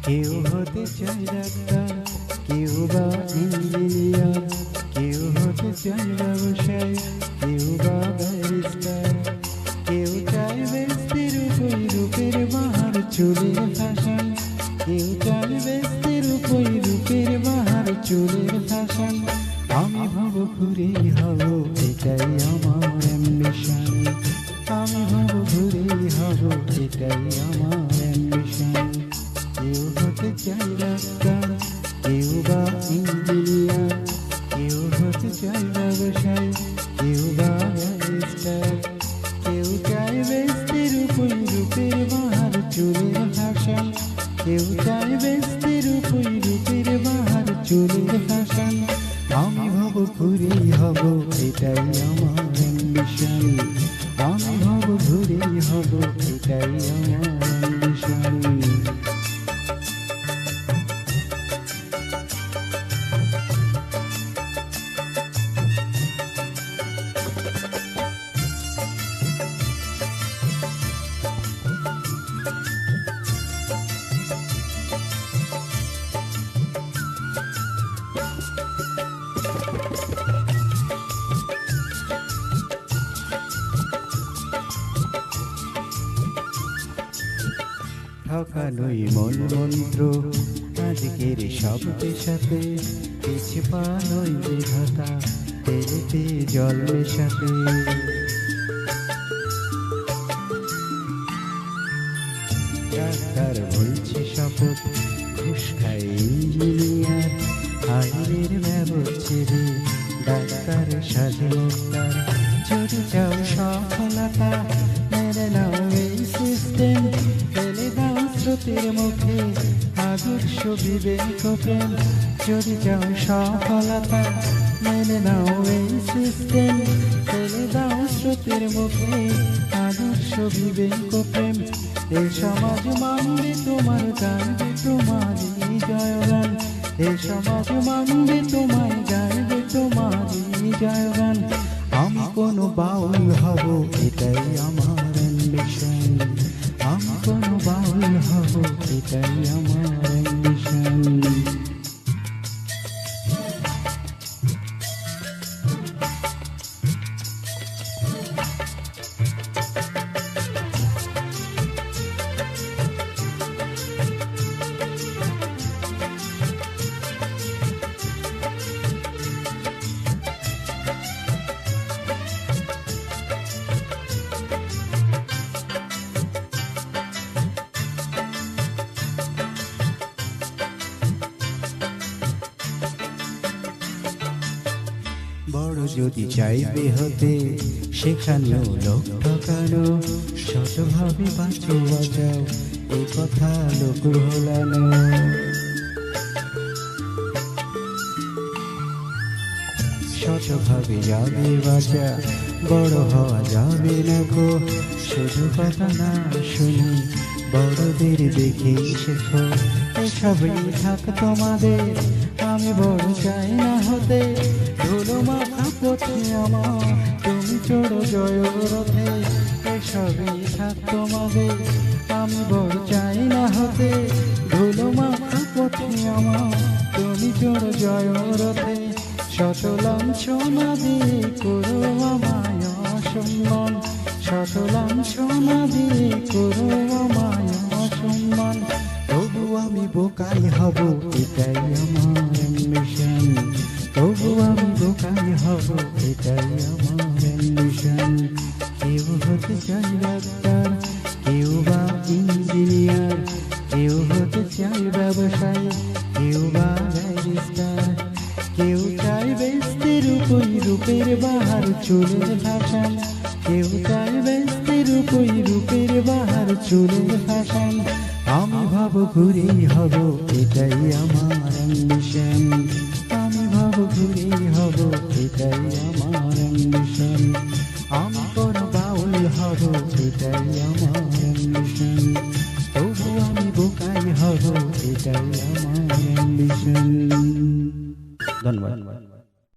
কেউ হতে চায় ডাক্তার, কেউ বা ইঞ্জিনিয়ার, কেউ হতে চায় ব্যবসায়ী, কেউ বা ব্যারিস্টার। কেউ চায় ব্যস্তি রূপই রূপের বাহার চুলের ফ্যাশন, কেউ চায় ব্যস্তি রূপই রূপের বাহার চুলের ফ্যাশন। আমি ভাব ঘুরেই হব, এটাই আমার অ্যাম্বিশন। আমি ভাব ঘুরেই হব, এটাই আমার অ্যাম্বিশন। কেউ হতে চায় ডাক্তার, কেউ বা ইঞ্জিনিয়ার, কেউ হতে চায় ব্যবসায়ী, কেউ বা ব্যারিস্টার। কেউ চায় ব্যস্তি রূপই রূপের বাহার চুলের ফ্যাশন, কেউ চায় ব্যস্তি রূপই রূপের বাহার চুলের ফ্যাশন। আমি ভাব ঘুরেই হব, এটাই আমার অ্যাম্বিশন। আমি ভাব ঘুরেই হব, এটাই আমার অ্যাম্বিশন। ঠকানোই মন মন্ত্র আজকের সব পেশাতে, পিছে পানোই বিধাতা তেলেতে জল মেশাতে। ডাক্তার বলছে শপথ, ঘুষ খায় ইঞ্জিনিয়ার, আইনের ব্যবচ্ছেদে ডাক্তার স্বাধীনতার। যদি চাও সফলতা, মেনে নাও এই সিস্টেম, ফেলে দাও স্রোতের মুখে আদর্শ বিবেক প্রেম। যদি চাও সফলতা, মেনে নাও এই সিস্টেম, ফেলে দাও স্রোতের মুখে আদর্শ বিবেক প্রেম। এই সমাজ মানবে তোমার, গাইবে তোমারই জয়গান। এই সমাজ মানবে তোমায়, গাইবে তোমারই জয়গান। আমি কোনো বাউল হব, এটাই আমার অ্যাম্বিশন। আমি কোনো বাউল হব, এটাই আমার অ্যাম্বিশন। বড় যদি চাইবে হতে, সেখানেও লোক ঠকানো, শতভাবে বাঁচো বাঁচাও, এ কথা লোক ভোলানো। শতভাবে যাবে বাঁচা, বড় হওয়া যাবে না গো। শুধু কথা না শুনি, বড়দের দেখে শেখো। এসবই থাক তোমাদের, আমি বড় চাই না হতে। ধুলো মাথা পথে আমার, তুমি চড়ো জয় রথে। এসবই থাক তোমাদের, আমি বড় চাই না হতে। ধুলো মাথা পথে আমার, তুমি চড়ো জয় রথে। শত লাঞ্ছনা দিয়ে করো আমায় অসম্মান, শত লাঞ্ছনা দিয়ে করো আমায় অসম্মান। তবু আমি বোকাই হব, এটাই আমার অ্যাম্বিশন। তবু আমি বোকাই হব, এটাই আমার অ্যাম্বিশন। কেউ হতে চায় ডাক্তার, কেউ বা ইঞ্জিনিয়ার, কেউ হতে চায় ব্যবসায়ী, কেউ বা ব্যারিস্টার। কেউ চায় ব্যস্তি রূপই রূপের বাহার চুলের ফ্যাশন, কেউ চায় ব্যস্তি রূপই রূপের বাহার চুলের ফ্যাশন। আমি ভাব ঘুরেই হব, এটাই আমার অ্যাম্বিশন। আমি ভাব ঘুরেই হব, এটাই আমার অ্যাম্বিশন। আমি কোনো বাউল হব, এটাই আমার অ্যাম্বিশন। তবু আমি বোকাই হব, এটাই